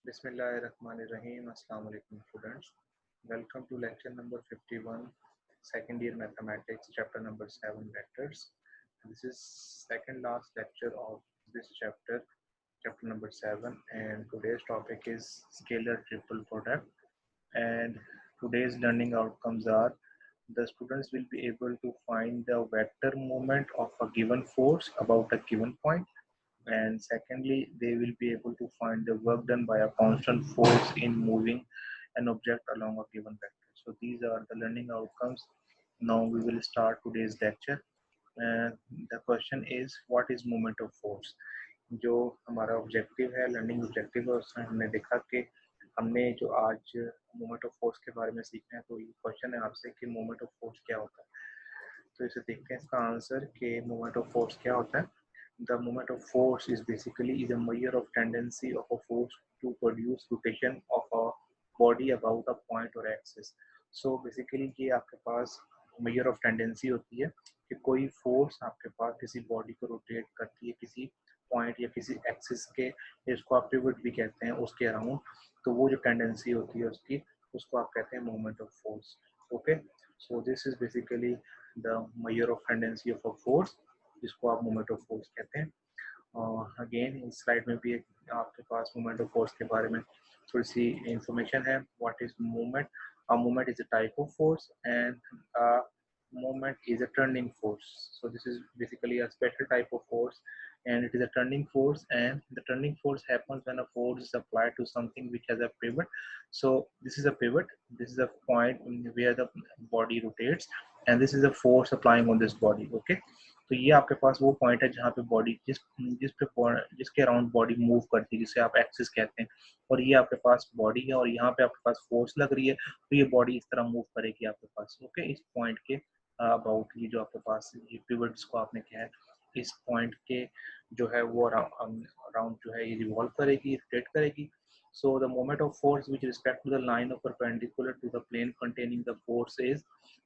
Bismillahirrahmanirrahim. Assalamu alaikum students. Welcome to lecture number 51, second year mathematics, chapter number 7, vectors. This is second last lecture of this chapter, chapter number 7, and today's topic is scalar triple product. And today's learning outcomes are the students will be able to find the vector moment of a given force about a given point, and secondly they will be able to find the work done by a constant force in moving an object along a given vector. So these are the learning outcomes. Now we will start today's lecture, and the question is what is moment of force. जो हमारा objective है, learning objective है, उसमें हमने देखा कि हमने जो आज मोमेंट ऑफ फोर्स के बारे में सीखना है, तो ये क्वेश्चन है आपसे कि मोमेंट ऑफ फोर्स क्या होता है। तो इसे देखते हैं इसका आंसर कि मोमेंट ऑफ फोर्स क्या होता है। The moment of force is basically is a measure of tendency of a force to produce rotation of a body about a point or axis. So basically ये आपके पास measure of tendency होती है कि कोई force आपके पास किसी body को rotate करती है किसी point या किसी axis के, इसको आप pivot भी कहते हैं, उसके around। तो वो जो tendency होती है उसकी, उसको आप कहते हैं moment of force. Okay, so this is basically the measure of tendency of a force, जिसको आप मोमेंट ऑफ फोर्स कहते हैं। अगेन इस स्लाइड में भी आपके पास मोमेंट ऑफ फोर्स के बारे में थोड़ी सी इंफॉर्मेशन है। What is movement? A movement is a type of force and movement is a turning force. So this is basically a special type of force, and it is a turning force, and the turning force happens when a force is applied to something which has a pivot. So this is a pivot, this is a point where the body rotates, and this is a force applying on this body. Okay, तो ये आपके पास वो point है जहाँ पे body जिसके around body move करती है, जिसे आप एक्सिस कहते हैं, और ये आपके पास बॉडी है और यहाँ पे आपके पास फोर्स लग रही है, तो ये बॉडी इस तरह मूव करेगी आपके पास। ओके, इस पॉइंट के अबाउट ये जो आपके पास ये पिवट्स को आपने कहा है, इस पॉइंट के जो है वो अराउंड जो है ये रिवॉल्व करेगी, रोटेट करेगी। So the moment of force with respect to the line of perpendicular to the plane containing the force is,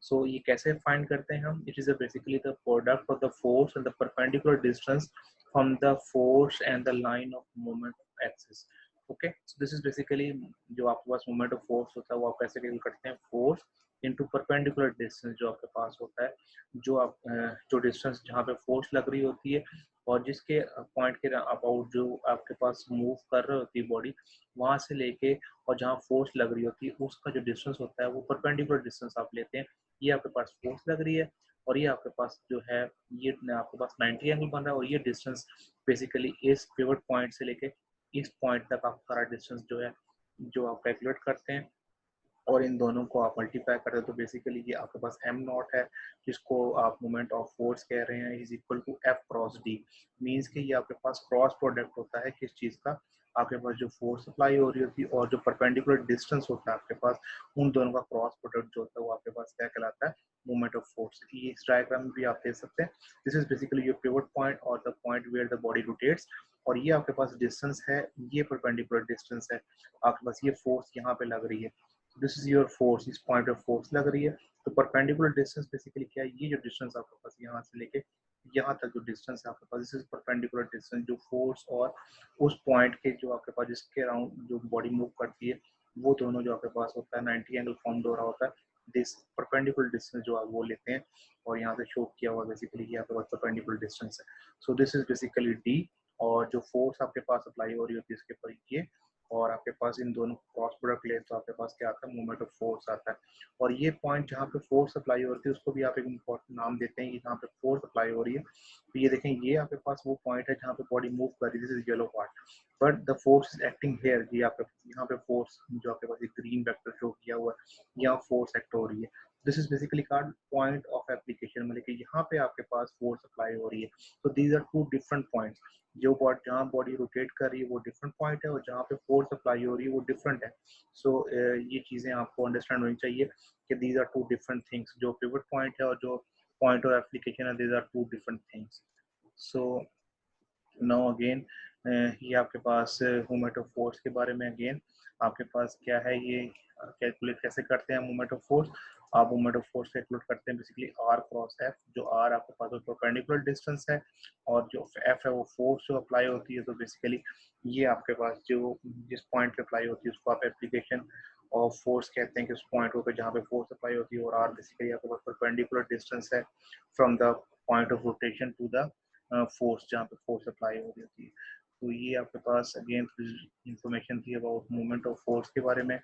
so ये कैसे find करते हैं हम? It is basically the product of the force and the perpendicular distance from the force and the line of moment of axis. Okay, so this is basically जो आपके पास moment of force होता है वो आप कैसे कैलकुलेट करते हैं? force into perpendicular distance जो आपके पास होता है, जो आप जो डिस्टेंस जहाँ पे फोर्स लग रही होती है और जिसके पॉइंट के अबाउट जो आपके पास मूव कर रही होती है बॉडी, वहां से लेके और जहाँ फोर्स लग रही होती है उसका जो डिस्टेंस होता है वो परपेंडिकुलर डिस्टेंस आप लेते हैं। ये आपके पास फोर्स लग रही है और ये आपके पास जो है ये आपके पास 90 एंगल बन रहा है, और ये डिस्टेंस बेसिकली इस पिवट पॉइंट से लेके इस पॉइंट तक आपका सारा डिस्टेंस जो है जो आप कैलकुलेट करते हैं, और इन दोनों को आप मल्टीप्लाई करते हैं तो बेसिकली ये आपके पास m नॉट है, जिसको आप मोमेंट ऑफ फोर्स कह रहे हैं, is equal to f cross d। Means कि ये आपके पास क्रॉस प्रोडक्ट होता है किस चीज़ का? आपके पास जो फोर्स अप्लाई हो रही होती है और जो परपेंडिकुलर डिस्टेंस होता है आपके पास, उन दोनों का क्रॉस प्रोडक्ट जो होता है वो आपके पास क्या कहलाता है? Moment of force. ये इस डायग्राम में भी आप देख सकते हैं। This is basically your pivot point और the point where the body rotates, और ये आपके पास डिस्टेंस है, ये परपेंडिकुलर डिस्टेंस है, आपके पास ये फोर्स यहाँ पे लग रही है। दिस इज योर फोर्स, इस पॉइंट ऑफ फोर्स लग रही है। तो परपेंडिकुलर डिस्टेंस बेसिकली क्या है? ये जो डिस्टेंस आपके पास यहाँ से लेके यहाँ तक जो डिस्टेंस है आपके पास, दिस इज परपेंडिकुलर डिस्टेंस, जो फोर्स और उस पॉइंट के जो आपके पास जिसके अराउंड जो बॉडी मूव करती है वो दोनों जो आपके पास होता है 90 एंगल फॉर्म हो रहा होता है। दिस परपेंडिकुलर डिस्टेंस जो आप वो लेते हैं और यहाँ से शो किया हुआ बेसिकली ये आपके पास परपेंडिकुलर डिस्टेंस है। So this is basically D, और जो फोर्स आपके पास अप्लाई हो रही होती है इसके ऊपर ये, और आपके पास इन दोनों क्रॉस प्रोडक्ट ले तो आपके पास क्या आता है? मोमेंट ऑफ फोर्स आता है। और ये पॉइंट जहाँ पे फोर्स अप्लाई हो रही है उसको भी आप एक इम्पोर्टेंट नाम देते हैं कि जहाँ पे फोर्स अप्लाई हो रही है। तो ये देखें, ये आपके पास वो पॉइंट है जहाँ पे बॉडी मूव कर रही है, this is yellow part, but the force is acting here. ये आपके यहाँ पे फोर्स जो आपके पास एक ग्रीन वेक्टर शो किया हुआ है, यहाँ फोर्स एक्ट हो रही है। This is basically called point of application, मतलब कि यहाँ पे आपके पास फोर्स अप्लाई हो रही है। तो these are two different points. जो जहाँ बॉडी रोटेट कर रही है वो डिफरेंट पॉइंट है, और जहाँ पे फोर्स अप्लाई हो रही है वो डिफरेंट है। सो ये चीज़ें आपको अंडरस्टैंड होनी चाहिए कि these are two different things. जो पिवट पॉइंट है और जो पॉइंट ऑफ एप्लीकेशन है, these are two different things. So now again ये आपके पास मूवमेंट ऑफ फोर्स के बारे में अगेन आपके पास क्या है, ये कैलकुलेट कैसे करते हैं मूवमेंट ऑफ फोर्स। आप मूवमेंट ऑफ फोर्स कैलकुलेट करते हैं बेसिकली आर क्रॉस एफ, जो आर आपके पास जो परपेंडिकुलर डिस्टेंस है और जो एफ है वो फोर्स जो अप्लाई होती है। तो बेसिकली ये आपके पास जो जिस पॉइंट पे अप्लाई होती है उसको आप एप्लीकेशन ऑफ फोर्स कहते हैं कि उस पॉइंट पे जहाँ पे फोर्स अप्लाई होती है। और आर बेसिकली आपके पास परपेंडिकुलर डिस्टेंस है from the point of rotation to the force जहाँ पे फोर्स अप्लाई हो रही होती है। तो ये आपके पास अगेन इंफॉर्मेशन थी अबाउट मूवमेंट ऑफ फोर्स के बारे में।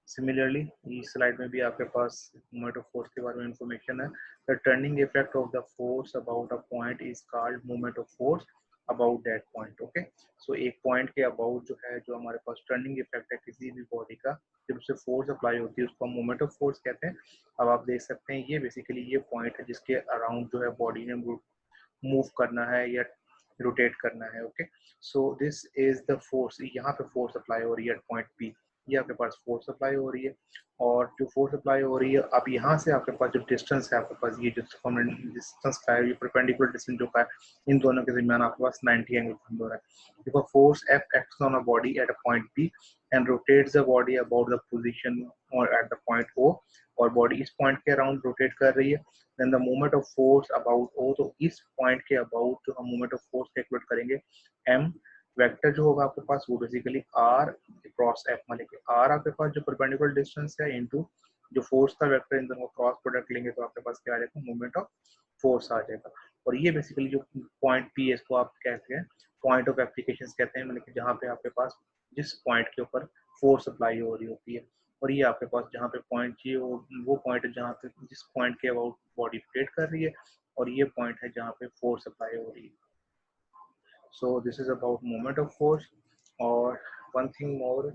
सिमिलरली इस स्लाइड में भी आपके पास मूवमेंट ऑफ फोर्स के बारे में इंफॉर्मेशन है। The turning effect of the force about a point is called movement of force about that point. Okay, so एक पॉइंट के अबाउट जो है जो हमारे पास टर्निंग इफेक्ट है किसी भी बॉडी का, जब उसे फोर्स अप्लाई होती है उसको हम मूवमेंट ऑफ फोर्स कहते हैं। अब आप देख सकते हैं ये बेसिकली ये पॉइंट है जिसके अराउंड जो है बॉडी ने मूव करना है या रोटेट करना है। Okay, so this is the force, यहाँ पे फोर्स अप्लाई हो रही है पॉइंट पी, ये आपके पास फोर्स अप्लाई हो रही है। और जो फोर्स अप्लाई हो रही है अब यहाँ से आपके पास जो डिस्टेंस है आपके पास ये जो हमने डिस्टेंस का है, ये परपेंडिकुलर डिस्टेंस जो का है इन दोनों के दरमियान आपके पास 90 एंगल बंद हो रहा है। If a force F acts on a body at a point P and rotates the body about the position or at the point O, और बॉडी इस पॉइंट के अराउंड रोटेट कर रही है, then the moment of force about O, तो इस point के about जो हम मोमेंट ऑफ फोर्स कैलकुलेट करेंगे m वेक्टर जो होगा आपके पास वो बेसिकली r क्रॉस f, मान लीजिए r आपके पास जो परपेंडिकुलर डिस्टेंस है इनटू जो फोर्स का वेक्टर, इन दोनों क्रॉस प्रोडक्ट लेंगे तो आपके पास क्या आ जाएगा, मोमेंट ऑफ फोर्स आ जाएगा। और ये बेसिकली जो पॉइंट पी है इसको आप कहते हैं पॉइंट ऑफ एप्लीकेशन कहते हैं, मतलब कि जहाँ पे आपके पास जिस पॉइंट के ऊपर फोर्स अप्लाई हो रही होती है। और ये आपके पास जहाँ पे पॉइंट चाहिए वो पॉइंट है जहाँ पे जिस पॉइंट के अबाउट बॉडी रोटेट कर रही है, और ये पॉइंट है जहाँ पे फोर्स अप्लाई हो रही है। So this is about moment of force. और वन थिंग मोर,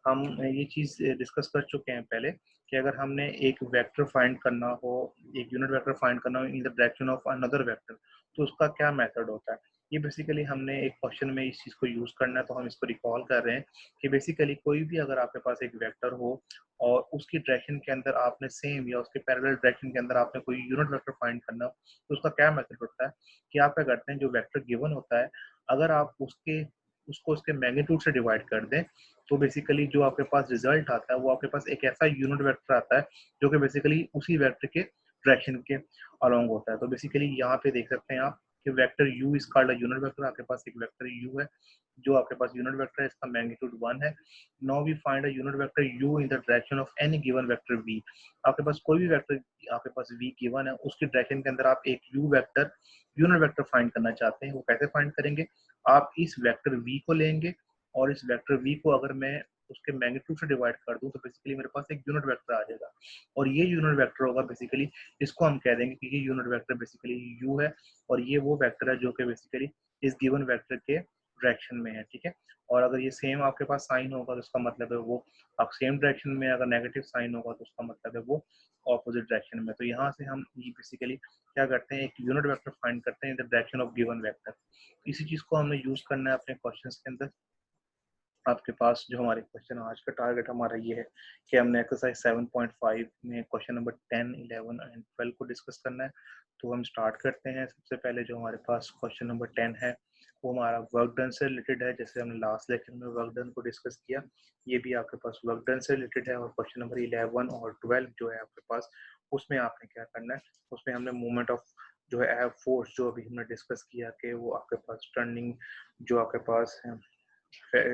हम ये चीज़ डिस्कस कर चुके हैं पहले कि अगर हमने एक वेक्टर फाइंड करना हो, एक यूनिट वेक्टर फाइंड करना हो इन the direction of another vector, तो उसका क्या मेथड होता है। ये बेसिकली हमने एक क्वेश्चन में इस चीज़ को यूज़ करना है, तो हम इसको रिकॉल कर रहे हैं कि बेसिकली कोई भी अगर आपके पास एक वेक्टर हो और उसकी डायरेक्शन के अंदर आपने सेम या उसके पैरेलल डायरेक्शन के अंदर आपने कोई यूनिट वेक्टर फाइंड करना हो, तो उसका क्या मेथड होता है कि आप क्या करते हैं, जो वेक्टर गिवन होता है अगर आप उसको उसके मैग्नीट्यूड से डिवाइड कर दें, तो बेसिकली जो आपके पास रिजल्ट आता है वो आपके पास एक ऐसा यूनिट वेक्टर आता है जो कि बेसिकली उसी वेक्टर के डायरेक्शन के अलोंग होता है। तो बेसिकली यहाँ पे देख सकते हैं आप कि vector u is called a unit vector. आपके पास एक वेक्टर u है जो आपके पास यूनिट वेक्टर है, इसका मैग्नीट्यूड 1 है। Now we find a unit vector u in the direction of any given vector v। आपके पास कोई भी वेक्टर आपके पास v गिवन है, उसकी डायरेक्शन के अंदर आप एक u vector unit vector find करना चाहते हैं। वो कैसे फाइंड करेंगे, आप इस वेक्टर v को लेंगे और इस वेक्टर v को अगर मैं उसके मैग्नीट्यूड से डिवाइड कर दूं तो बेसिकली मेरे पास एक यूनिट वेक्टर आ जाएगा। और ये यूनिट वेक्टर होगा बेसिकली, इसको हम कह देंगे कि ये यूनिट वेक्टर बेसिकली u है और ये वो वेक्टर है जो कि बेसिकली इस गिवन वेक्टर के डायरेक्शन में है। ठीक है, और अगर ये सेम आपके पास साइन होगा तो उसका मतलब है वो अब सेम डायरेक्शन में, अगर नेगेटिव साइन होगा तो उसका मतलब है वो ऑपोजिट डायरेक्शन में। तो यहाँ से हम ये बेसिकली क्या करते हैं, एक यूनिट वेक्टर फाइंड करते हैं इन the direction of given vector. इसी चीज को हमने यूज करना है अपने क्वेश्चंस के अंदर। आपके पास जो हमारे क्वेश्चन आज का टारगेट हमारा ये है कि हमने एक्सरसाइज 7.5 में क्वेश्चन नंबर 10, 11 एंड 12 को डिस्कस करना है। तो हम स्टार्ट करते हैं। सबसे पहले जो हमारे पास क्वेश्चन नंबर 10 है वो हमारा वर्क डन से रिलेटेड है। जैसे हमने लास्ट लेक्चर में वर्क डन को डिस्कस किया, ये भी आपके पास वर्क डन से रिलेटेड है। और क्वेश्चन नंबर 11 और 12 जो है आपके पास, उसमें आपने क्या करना है, उसमें हमने मूवमेंट ऑफ जो है फोर्स जो अभी हमने डिस्कस किया कि वो आपके पास टर्निंग जो आपके पास है,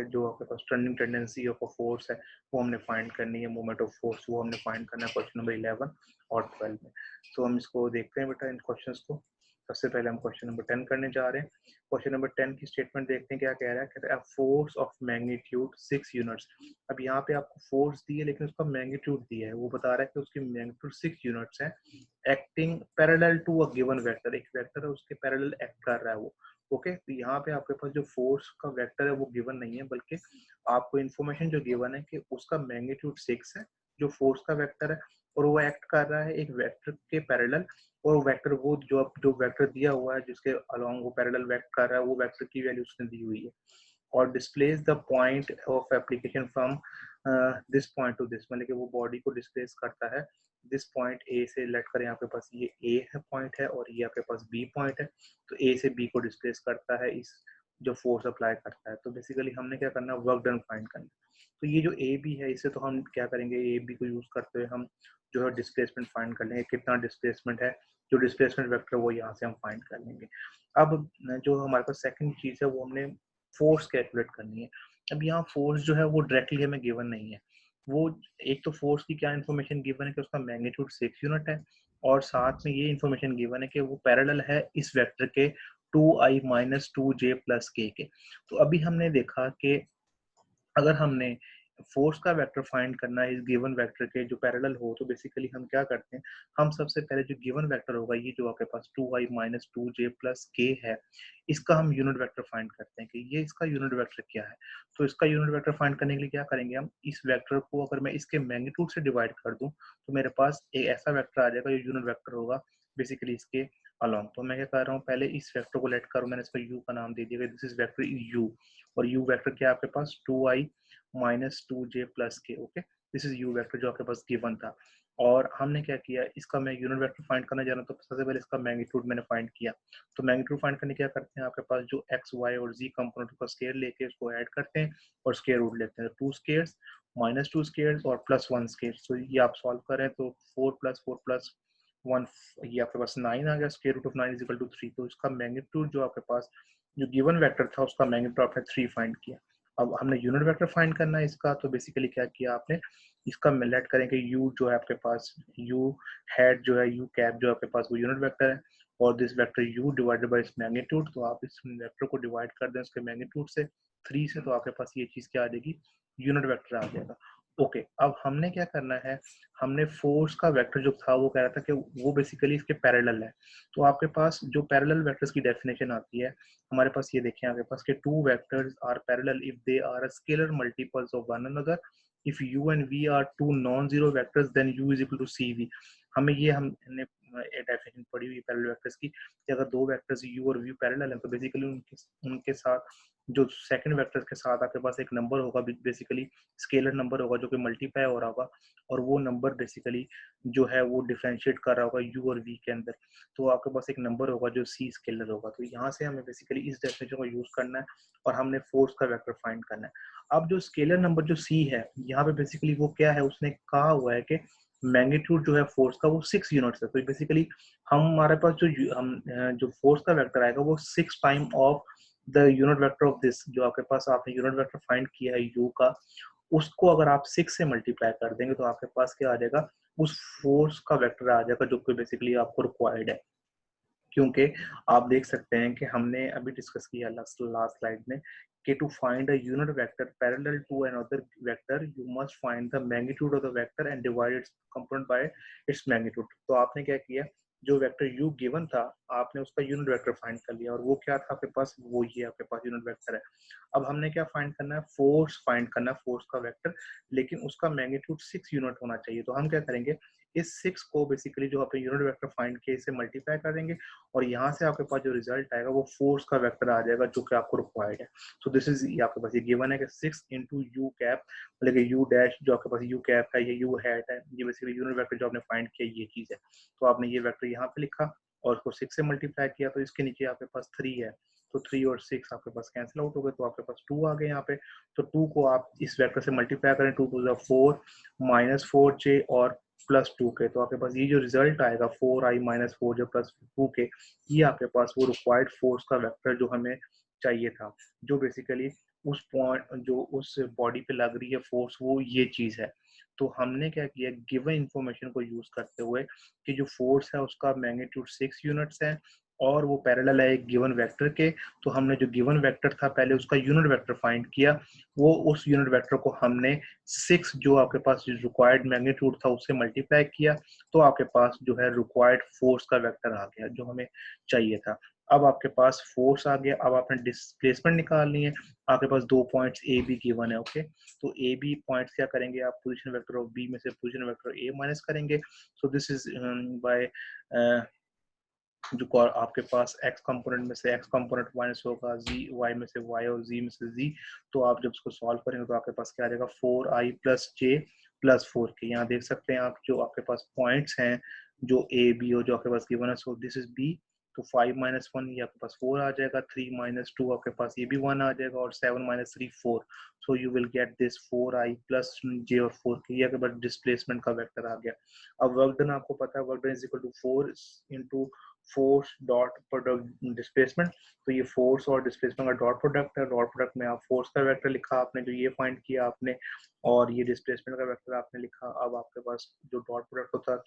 जो आपके पास turning tendency of a force है वो हमने फाइंड करनी है। मोमेंट ऑफ फोर्स वो हमने फाइंड करना है क्वेश्चन नंबर 11 और 12 में। तो हम इसको देखते हैं बेटा इन क्वेश्चंस को। सबसे पहले हम क्वेश्चन नंबर 10 करने जा रहे हैं। क्वेश्चन नंबर 10 की स्टेटमेंट देखते हैं क्या कह रहा है। कहता है फोर्स ऑफ मैग्नीट्यूड 6 यूनिट्स। अब यहाँ पे आपको फोर्स दी है लेकिन उसका मैग्नीट्यूड दिया है, वो बता रहा है कि उसकी मैग्नीट्यूड 6 यूनिट्स है acting parallel to a given vector. एक वेक्टर है उसके पैरेलल एक्ट कर रहा है वो। ओके, तो यहाँ पे आपके पास जो फोर्स का वेक्टर है वो गिवन नहीं है, बल्कि आपको इन्फॉर्मेशन जो गिवन है कि उसका मैग्नीट्यूड 6 है जो फोर्स का वेक्टर है, और वो एक्ट कर रहा है एक वेक्टर के पैरेलल। और वेक्टर वो जो वेक्टर दिया हुआ है जिसके अलोंग वो पैरेलल वेक्ट कर रहा है, वो वेक्टर की वैल्यू उसने दी हुई है। और displace the point of application from this point two this, मतलब कि वो बॉडी को डिस्प्लेस करता है दिस पॉइंट ए से लेट कर यहाँ पे पास ये ए है पॉइंट है और ये आपके पास बी पॉइंट है, तो ए से बी को डिस्प्लेस करता है इस जो फोर्स अप्लाई करता है। तो बेसिकली हमने क्या करना है, वर्क डन फाइंड करना। तो ये जो ए बी है, इसे तो हम क्या करेंगे, ए बी को यूज करते हुए हम जो है डिस्प्लेसमेंट फाइंड कर लेंगे, कितना डिस्प्लेसमेंट है, जो डिस्प्लेसमेंट वेक्टर वो यहाँ से हम फाइंड कर लेंगे। अब जो हमारे पास सेकंड चीज है वो हमने फोर्स कैलकुलेट करनी है। अब यहाँ फोर्स जो है वो डायरेक्टली हमें गिवन नहीं है। वो एक तो फोर्स की क्या इन्फॉर्मेशन गिवन है कि उसका मैग्नीट्यूड 6 यूनिट है, और साथ में ये इन्फॉर्मेशन गिवन है कि वो पैरेलल है इस वेक्टर के 2i माइनस 2j प्लस के। तो अभी हमने देखा कि अगर हमने फोर्स का वेक्टर फाइंड करना है इस गिवन वेक्टर के जो पैरेलल हो, तो बेसिकली हम क्या करते हैं, हम सबसे पहले जो गिवन वेक्टर होगा, ये जो आपके पास 2i माइनस 2j प्लस के है, इसका हम यूनिट वेक्टर फाइंड करते हैं कि ये इसका यूनिट वेक्टर क्या है। तो इसका यूनिट वेक्टर फाइंड करने के लिए क्या करेंगे, हम इस वेक्टर को अगर मैं इसके मैग्नीट्यूड से डिवाइड कर दूं, तो मेरे पास एक ऐसा वेक्टर आ जाएगा जो यूनिट वेक्टर होगा बेसिकली इसके अलोंग। तो मैं क्या कर रहा हूँ, पहले इस वेक्टर को लेट करूँ, मैंने इसको यू का नाम दे दिया, दिस इज वेक्टर यू, और यू वेक्टर क्या है आपके पास 2i माइनस 2j प्लस के। Okay, this is you vector जो आपके पास गिवन था। और हमने क्या किया, इसका मैं यूनिट वेक्टर फाइंड करना जा रहा हूँ, तो सबसे पहले इसका मैग्नीट्यूड मैंने फाइंड किया। तो मैग्नीट्यूड फाइंड करने क्या करते हैं, आपके पास जो एक्स वाई और जी कंपोनेंट का स्केयर लेके उसको ऐड करते हैं और स्केयर रूट लेते हैं, 2 स्केयर्स माइनस 2 स्केयर्स और प्लस 1 स्केयर। तो ये आप सॉल्व करें तो 4 प्लस 4 प्लस 1, ये आपके पास 9 आ गया, square root of 9 is equal to 3। तो इसका मैग्नीट्यूड जो आपके पास जो गिवन वेक्टर था उसका मैग्नीट्यूड आपने 3 फाइंड किया। अब हमने यूनिट वेक्टर फाइंड करना है इसका, तो बेसिकली क्या किया आपने, इसका लेट करेंगे यू जो है आपके पास, यू हेड जो है, यू कैप जो आपके पास वो यूनिट वेक्टर है, और this vector you divided by इस मैग्नीट्यूड। तो आप इस वेक्टर को डिवाइड कर दें उसके मैग्नीट्यूड से 3 से, तो आपके पास ये चीज क्या आ जाएगी, यूनिट वेक्टर आ जाएगा। ओके, अब हमने क्या करना है, हमने फोर्स का वेक्टर जो था वो कह रहा था कि वो बेसिकली इसके पैरेलल है। तो आपके पास जो पैरेलल वेक्टर्स की डेफिनेशन आती है हमारे पास, ये देखें आपके पास के two vectors are parallel if they are a scalar multiples of one another, if u and v are two non-zero vectors then u is equal to cv। हमें ये हमने डेफिनेशन पढ़ी हुई पैरेलल वेक्टर्स की कि अगर दो वेक्टर्स u और v पैरेलल हैं तो बेसिकली उनके उनके साथ जो सेकंड वेक्टर के साथ आपके पास एक नंबर होगा, बेसिकली स्केलर नंबर होगा जो कि मल्टीप्लाई हो रहा होगा, और वो नंबर बेसिकली जो है वो डिफरेंशिएट कर रहा होगा u और v के अंदर। तो आपके पास एक नंबर होगा जो c स्केलर होगा। तो यहाँ से हमें बेसिकली इस डेफिनेशन को यूज करना है और हमने फोर्स का वेक्टर फाइंड करना है। अब जो स्केलर नंबर जो c है, यहाँ पे बेसिकली वो क्या है, उसने कहा हुआ है कि मैग्नीट्यूड जो है फोर्स का वो 6 यूनिट्स है। तो बेसिकली हमारे पास जो फोर्स का वेक्टर आएगा वो 6 time of the unit vector of this, जो आपके पास आपने यूनिट वेक्टर फाइंड किया है u का, उसको अगर आप 6 से मल्टीप्लाई कर देंगे तो आपके पास क्या आ जाएगा, उस फोर्स का वेक्टर आ जाएगा जो कि बेसिकली आपको रिक्वायर्ड है। क्योंकि आप देख सकते हैं कि हमने अभी डिस्कस किया लास्ट स्लाइड में कि to find a unit vector parallel to another vector you must find the magnitude of the vector and divide its component by its magnitude. तो आपने क्या किया, जो वेक्टर u गिवन था आपने उसका यूनिट वेक्टर फाइंड कर लिया, और वो क्या था आपके पास, वो ये आपके पास यूनिट वेक्टर है। अब हमने क्या फाइंड करना है, फोर्स फाइंड करना है, फोर्स का वेक्टर, लेकिन उसका मैग्नीट्यूड 6 यूनिट होना चाहिए। तो हम क्या करेंगे, इस 6 को बेसिकली जो आपने यूनिट वेक्टर फाइंड किया इसे मल्टीप्लाई कर देंगे, और यहाँ से आपके पास जो रिजल्ट आएगा वो फोर्स का वेक्टर आ जाएगा जो कि आपको रिक्वायर्ड है। तो दिस इज आपके पास ये गिवन है कि 6 इंटू यू कैप, मतलब यू डैश जो आपके पास यू कैप है, ये यू हैट है, ये बेसिकली यूनिट वेक्टर जो आपने फाइंड किया ये चीज है। तो आपने ये वेक्टर यहाँ पे लिखा और उसको 6 से मल्टीप्लाई किया, तो इसके नीचे आपके पास 3 है, तो 3 और 6 आपके पास कैंसिल आउट हो गए, तो आपके पास 2 आ गए यहाँ पे। तो 2 को आप इस वेक्टर से मल्टीप्लाई करें, 2 टू 4 माइनस 4j और प्लस 2 के, तो आपके पास ये जो रिजल्ट आएगा 4i माइनस 4j प्लस 2 के, ये आपके पास वो रिक्वायर्ड फोर्स का वेक्टर जो हमें चाहिए था, जो बेसिकली उस पॉइंट जो उस बॉडी पे लग रही है फोर्स, वो ये चीज है। तो हमने क्या किया, गिवन इंफॉर्मेशन को यूज करते हुए कि जो फोर्स है उसका मैग्नीट्यूड 6 यूनिट्स है और वो पैरेलल है एक गिवन वेक्टर के, तो हमने जो गिवन वेक्टर था पहले उसका यूनिट वेक्टर फाइंड किया, वो उस यूनिट वेक्टर को हमने 6 जो आपके पास रिक्वायर्ड मैग्नीट्यूड था उससे मल्टीप्लाई किया, तो आपके पास जो है रिक्वायर्ड फोर्स का वेक्टर आ गया जो हमें चाहिए था। अब आपके पास फोर्स आ गया, अब आपने डिस्प्लेसमेंट निकालनी है। आपके पास 2 पॉइंट्स ए बी गिवन है। ओके, तो ए बी पॉइंट्स क्या करेंगे आप, पोजीशन वेक्टर ऑफ बी में से पोजीशन वेक्टर ए माइनस करेंगे। सो दिस इज बाय जो आपके पास x कंपोनेंट में से x कंपोनेंट माइनस होगा, z y में से y और z में से z। तो आप जब इसको सॉल्व करेंगे तो आपके पास क्या आ जाएगा, 4i प्लस j +4 के। यहाँ देख सकते हैं आप जो आपके पास पॉइंट्स हैं जो ए बी और जो आपके पास गिवन है, सो दिस इज बी, तो 5 - 1 ये आपके पास 4 आ जाएगा, 3 - 2 आपके पास ये भी 1 आ जाएगा, और 7 - 3 4, so you will get this 4i plus j और 4 के, ये आपके पास डिस्प्लेसमेंट का वेक्टर आ गया। अब वर्क डन आपको पता है, work done is equal to 4 into force dot product displacement, तो ये फोर्स और डिस्प्लेसमेंट का डॉट प्रोडक्ट है, डॉट प्रोडक्ट में आप फोर्स का वेक्टर लिखा आपने जो ये फाइंड किया आपने, और ये डिस्प्लेसमेंट का वेक्टर आपने लिखा। अब आपके पास जो डॉट प्रोडक्ट होता है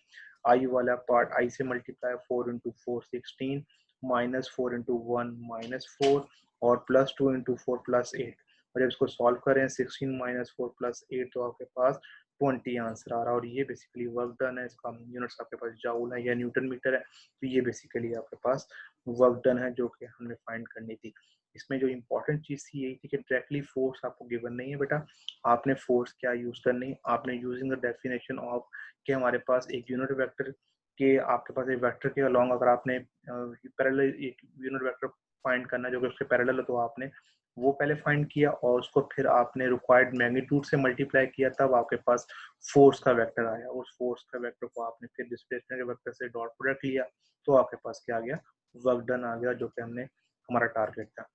आई वाला पार्ट, आई से मल्टीप्लाई 4 इंटू 4 16, -4 इंटू 1 -4, और +2 इंटू 4 +8, और जब इसको सॉल्व करें 16 - 4 +8 तो आपके पास 20 आंसर आ रहा है। और ये बेसिकली वर्क डन है, इसका यूनिट्स आपके पास जाउल है या न्यूटन मीटर है, तो ये बेसिकली आपके पास वर्क डन है जो कि हमने फाइंड करनी थी। इसमें जो इंपॉर्टेंट चीज़ थी यही थी कि डायरेक्टली फोर्स आपको गिवन नहीं है बेटा, आपने फोर्स क्या यूज करनी है, आपने यूजिंग द डेफिनेशन ऑफ कि हमारे पास एक यूनिट वेक्टर के, आपके पास एक वेक्टर के अलोंग अगर आपने पैरेलल एक यूनिट वेक्टर फाइंड करना है जो कि उसके पैरेलल है, तो आपने वो पहले फाइंड किया और उसको फिर आपने रिक्वायर्ड मैग्नीट्यूड से मल्टीप्लाई किया, तब आपके पास फोर्स का वेक्टर आया। उस फोर्स का वेक्टर को आपने फिर डिस्प्लेसमेंट के वेक्टर से डॉट प्रोडक्ट लिया, तो आपके पास क्या आ गया, वर्क डन आ गया, जो कि हमने हमारा टारगेट था।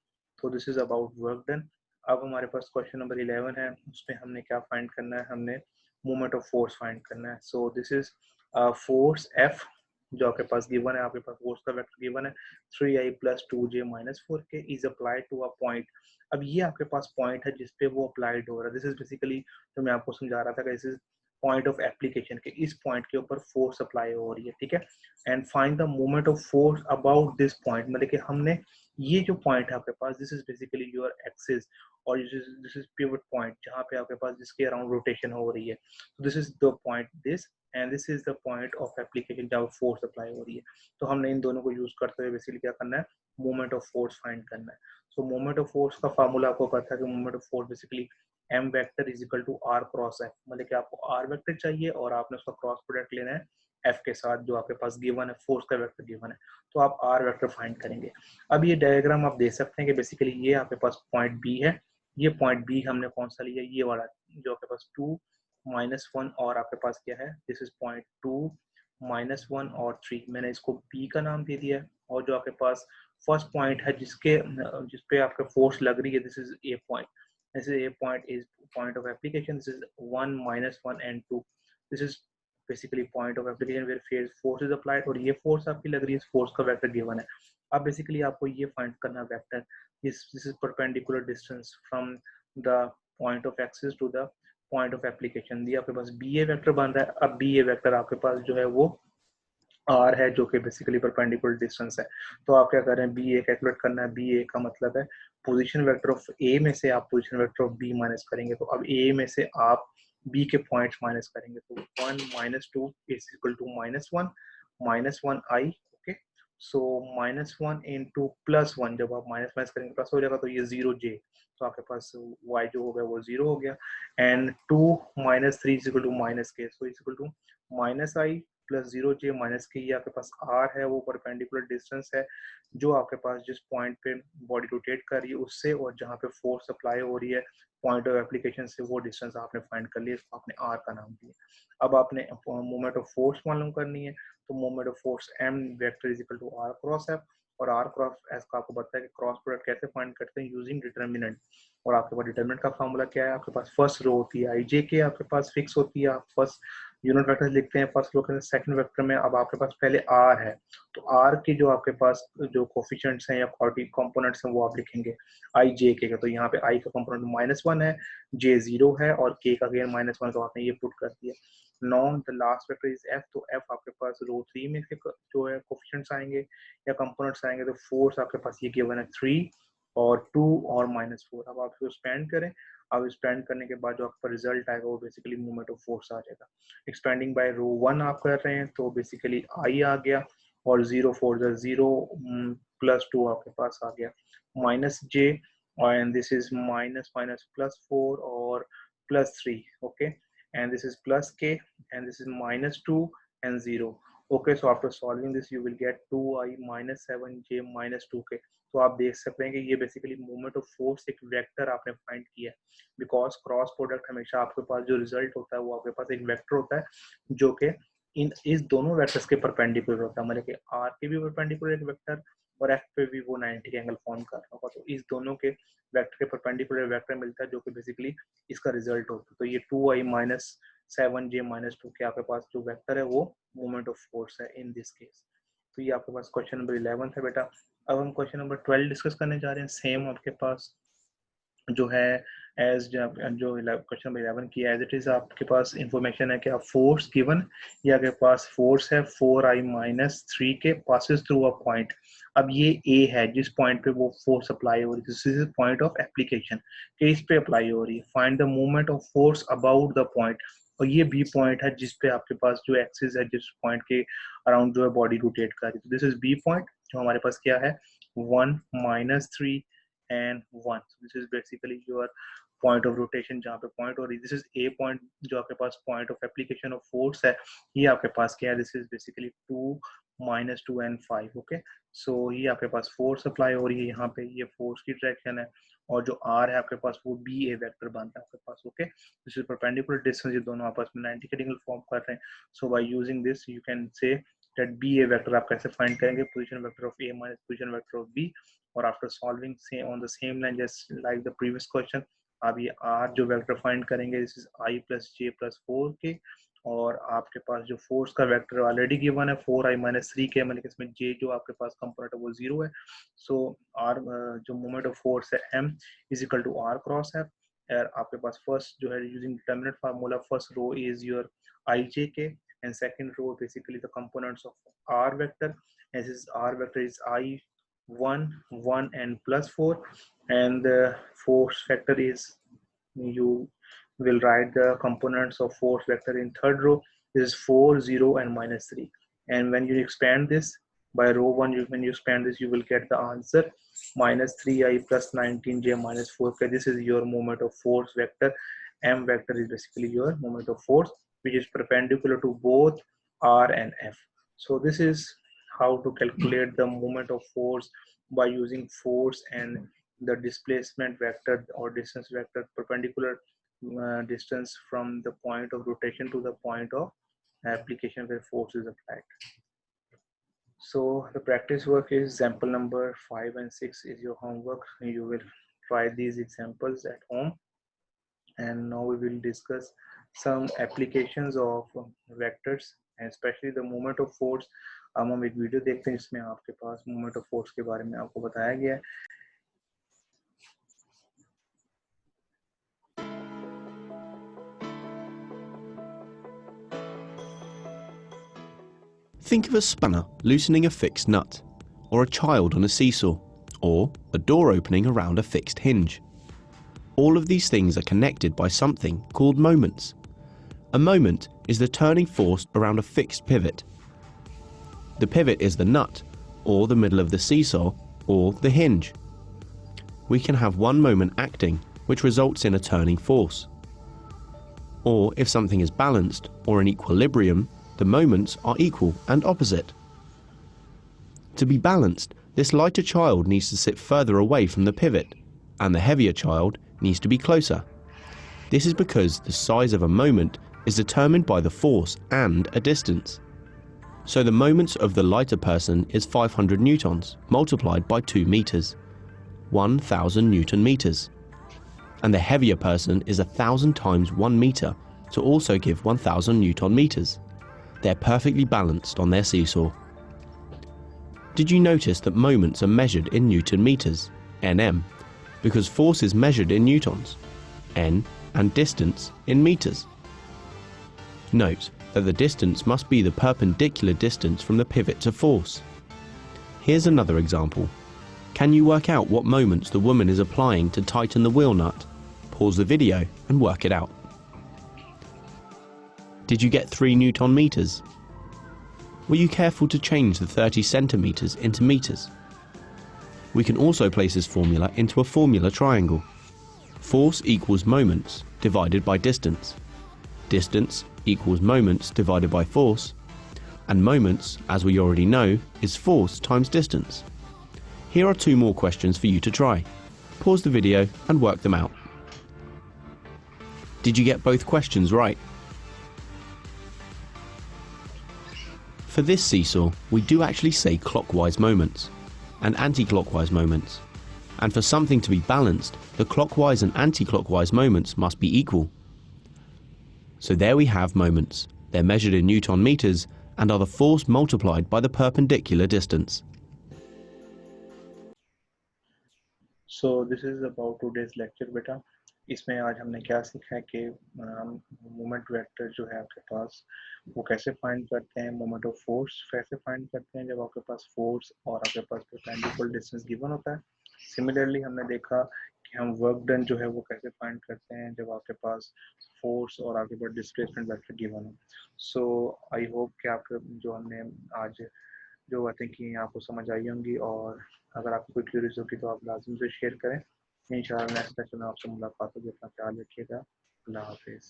तो this is about work done. अब हमारे पास क्वेश्चन नंबर 11 है, उसमें हमने क्या फाइंड करना है, हमने मोमेंट ऑफ फोर्स फाइंड करना है। So this is force F जो आपके पास गिवन है, आपके पास फोर्स का वेक्टर गिवन है 3i + 2j - 4k is applied to a point. अब ये आपके पास पॉइंट है जिसपे वो अप्लाइड हो रहा है, दिस इज बेसिकली जो मैं आपको समझा रहा था कि this is point of application के, इस पॉइंट के ऊपर फोर्स अप्लाई हो रही है, ठीक है। And find the moment of force about this point, मतलब कि हमने ये जो पॉइंट है आपके पास, this is basically your axis, और दिस इज पिवट पॉइंट जहाँ पे आपके पास जिसके अराउंड रोटेशन हो रही है, तो this is the point this, and this is the point of application जहाँ फोर्स अप्लाई हो रही है। तो हमने इन दोनों को यूज करते हुए बेसिकली क्या करना है, मोमेंट ऑफ फोर्स फाइंड करना है। सो मोमेंट ऑफ फोर्स का फार्मूला आपको पता है कि moment of force basically m vector is equal to r cross f, मतलब कि आपको r वेक्टर चाहिए और आपने उसका क्रॉस प्रोडक्ट लेना है f के साथ जो आपके पास गिवन है, फोर्स का वेक्टर गिवन है, तो आप r वेक्टर फाइंड करेंगे। अब ये डायग्राम आप देख सकते हैं कि बेसिकली ये आपके पास पॉइंट b है, ये पॉइंट b हमने कौन सा लिया, ये वाला जो आपके पास 2 - 1, और आपके पास क्या है, दिस इज पॉइंट 2 - 1 और 3, मैंने इसको b का नाम दे दिया है। और जो आपके पास फर्स्ट पॉइंट है जिसपे आपका फोर्स लग रही है, this is a point, this is a point is point of application, this is 1 - 1 and 2, this is basically point of application where phase force is applied, और ये force आपकी लग रही है, इस force का वेक्टर गिवन है। अब बेसिकली आपको ये फाइंड करना vector, this is perpendicular distance from the point of axis to the point of application, ये आपके पास ba वेक्टर बन रहा है। अब ba वेक्टर आपके पास जो है वो r है जो कि बेसिकली परपेंडिकुलर डिस्टेंस है। तो आप क्या कर रहे हैं, बी ए कैलकुलेट करना है, बी ए का मतलब है पोजीशन वेक्टर ऑफ ए में से आप position vector of B minus करेंगे, तो अब ए में से आप बी के पॉइंट्स माइनस करेंगे, तो 1 - 2 is equal to -1 - 1 i, okay. So -1 into +1, जब आप माइनस माइनस करेंगे प्लस हो जाएगा, तो ये 0j, तो आपके पास y जो हो गया वो 0 हो गया। And 2 - 3 is equal to -k, so is equal to -i + 0j - k, ये आपके पास r है, वो परपेंडिकुलर डिस्टेंस है जो आपके पास जिस पॉइंट पे बॉडी रोटेट कर रही है उससे, और जहाँ पे फोर्स अप्लाई हो रही है पॉइंट ऑफ एप्लीकेशन से, वो डिस्टेंस आपने फाइंड कर लिया, इसको आपने r का नाम दिया। अब आपने मोमेंट ऑफ फोर्स मालूम करनी है, तो moment of force m vector is equal to r cross f, और r क्रॉस s का आपको पता है कि क्रॉस प्रोडक्ट कैसे फाइंड करते हैं, यूजिंग डिटर्मिनेंट। और आपके पास डिटर्मिनेंट का फार्मूला क्या है, आपके पास फर्स्ट रो होती है ijk, आपके पास फिक्स होती है, आप फर्स्ट यूनिट वेक्टर लिखते हैं फर्स्ट रो के सेकंड वेक्टर में। अब आपके पास पहले r है, तो r की जो आपके पास जो कोफिशिएंट्स हैं या कंपोनेंट्स हैं वो आप लिखेंगे i j k का, तो यहाँ पे i का कंपोनेंट -1 है, j 0 है, और k का अगेन -1, तो आपने ये पुट कर दिया। Known the last vector is f, तो f आपके पास रो 3 में से जो है कोफिशिएंट्स आएंगे या कंपोनेंट्स आएंगे, तो फोर्स आपके पास ये गिवन है 3 और 2 और -4। अब आप इसको स्पेंड करें, अब स्पेंड करने के बाद जो आपका रिजल्ट आएगा वो बेसिकली मोमेंट ऑफ फोर्स आ जाएगा। एक्सपेंडिंग बाय रो 1 आप कर रहे हैं, तो बेसिकली i आ गया, और 0 4 0 +2 आपके पास आ गया, -j, and this is -+4 और +3, okay, and this is +k, and this is -2 and 0, Okay, so after solving this you will get 2i minus 7j minus 2k. तो आप देख सकते हैं कि ये बेसिकली मोमेंट ऑफ फोर्स एक वेक्टर आपने फाइंड किया है, बिकॉज क्रॉस प्रोडक्ट हमेशा आपके पास जो रिजल्ट होता है वो आपके पास एक वेक्टर होता है जो कि इस दोनों वेक्टर्स के परपेंडिकुलर होता है, मतलब कि आर के भी परपेंडिकुलर एक वेक्टर और एफ पे भी वो 90 एंगल फॉर्म कर रहा होगा, तो इस दोनों के वेक्टर के परपेंडिकुलर वेक्टर मिलता है जो कि बेसिकली इसका रिजल्ट होता है। तो ये 2i माइनस 7j माइनस 2 के आपके पास जो वेक्टर है वो मोमेंट ऑफ फोर्स है इन दिस केस। तो ये आपके पास क्वेश्चन नंबर 11 है बेटा। अब हम क्वेश्चन नंबर 12 डिस्कस करने जा रहे हैं। सेम आपके पास जो है एज जो क्वेश्चन नंबर 11 की एज इट इज आपके पास इंफॉर्मेशन है कि आप फोर्स गिवन या आपके पास फोर्स है 4i माइनस 3 के पासिस थ्रू अ पॉइंट। अब ये ए है जिस पॉइंट पे वो फोर्स अप्लाई हो रही है, this is point of application कि इस पे अप्लाई हो रही है। Find the movement of force about the point, और ये बी पॉइंट है जिस पे आपके पास जो एक्सिस है जिस पॉइंट के अराउंड जो है बॉडी रोटेट कर रही है। दिस इज बी पॉइंट जो हमारे पास क्या है 1 minus 3 and 1. So this is basically your point of rotation जहाँ पे point हो रही है। This is A point जो आपके पास point of application of force है, ये आपके पास क्या है, this is basically 2 minus 2 and 5. okay, so ये आपके पास force apply हो रही है यहाँ पे, ये force की direction है, और जो R है आपके पास वो BA वेक्टर बनता है आपके पास। okay, this is perpendicular distance, ये दोनों आपस में 90 के एंगल फॉर्म कर रहे हैं। so by using this you can say that BA vector आप कैसे फाइंड करेंगे, position vector of A minus position vector of B, और after solving on the same line just like the previous question आप ये R जो vector find करेंगे this is I plus J plus 4k, और आपके पास जो force का vector already given है 4i minus 3k, मतलब इसमें J जो आपके पास कंपोनेंट है वो 0 है। सो R जो मोमेंट ऑफ फोर्स है M is equal to R cross F, और आपके पास फर्स्ट जो है using determinant formula first row is your IJK and second row basically the components of R vector, as is R vector is I1 1 and plus 4, and the force vector is, you will write the components of force vector in third row, this is 4 0 and minus 3, and when you expand this by row 1 when you expand this you will get the answer minus 3i plus 19j minus 4k. This is your moment of force vector. M vector is basically your moment of force which is perpendicular to both R and F. So this is how to calculate the moment of force by using force and the displacement vector or distance vector, perpendicular distance from the point of rotation to the point of application where force is applied. So the practice work is example number 5 and 6 is your homework. You will try these examples at home, and now we will discuss some applications of vectors and especially the moment of force. अब हम एक video देखते हैं जिसमें आपके पास moment of force के बारे में आपको बताया गया है। Think of a spanner loosening a fixed nut, or a child on a seesaw, or a door opening around a fixed hinge. All of these things are connected by something called moments. A moment is the turning force around a fixed pivot. The pivot is the nut, or the middle of the seesaw, or the hinge. We can have one moment acting, which results in a turning force. Or if something is balanced or in equilibrium, the moments are equal and opposite. To be balanced, this lighter child needs to sit further away from the pivot, and the heavier child needs to be closer. This is because the size of a moment is determined by the force and a distance. So the moments of the lighter person is 500 newtons multiplied by 2 meters, 1000 newton meters. And the heavier person is 1000 times 1 meter to also give 1000 newton meters. They're perfectly balanced on their seesaw. Did you notice that moments are measured in Newton meters, Nm, because force is measured in newtons, N, and distance in meters? Note that the distance must be the perpendicular distance from the pivot to force. Here's another example. Can you work out what moments the woman is applying to tighten the wheel nut? Pause the video and work it out. Did you get 3 Newton meters? Were you careful to change the 30 centimeters into meters? We can also place this formula into a formula triangle. Force equals moments divided by distance. Distance equals moments divided by force. And moments, as we already know, is force times distance. Here are 2 more questions for you to try. Pause the video and work them out. Did you get both questions right? For this seesaw, we do actually say clockwise moments and anti-clockwise moments. And for something to be balanced, the clockwise and anti-clockwise moments must be equal. So there we have moments. They're measured in Newton meters and are the force multiplied by the perpendicular distance. So this is about today's lecture बेटा. इसमें आज हमने क्या सीखा है कि moment vector जो है आपके पास वो कैसे फाइंड करते हैं, मोमेंट ऑफ फोर्स कैसे फाइंड करते हैं जब आपके पास फोर्स और आपके पास परपेंडिकुलर डिस्टेंस गिवन होता है. सिमिलरली हमने देखा कि हम वर्क डन जो है वो कैसे फाइंड करते हैं जब आपके पास फोर्स और आपके पास डिस्प्लेसमेंट वेक्टर गिवन हो. सो आई होप कि आपके जो हमने आज जो बातें की आपको समझ आई होंगी, और अगर आपको कोई क्यूरीज होगी तो आप लाजमी से शेयर करें. इंशाल्लाह नेक्स्ट लेक्चर में आपसे मुलाकात होगी. अपना ख्याल रखिएगा. अल्लाह हाफिज़.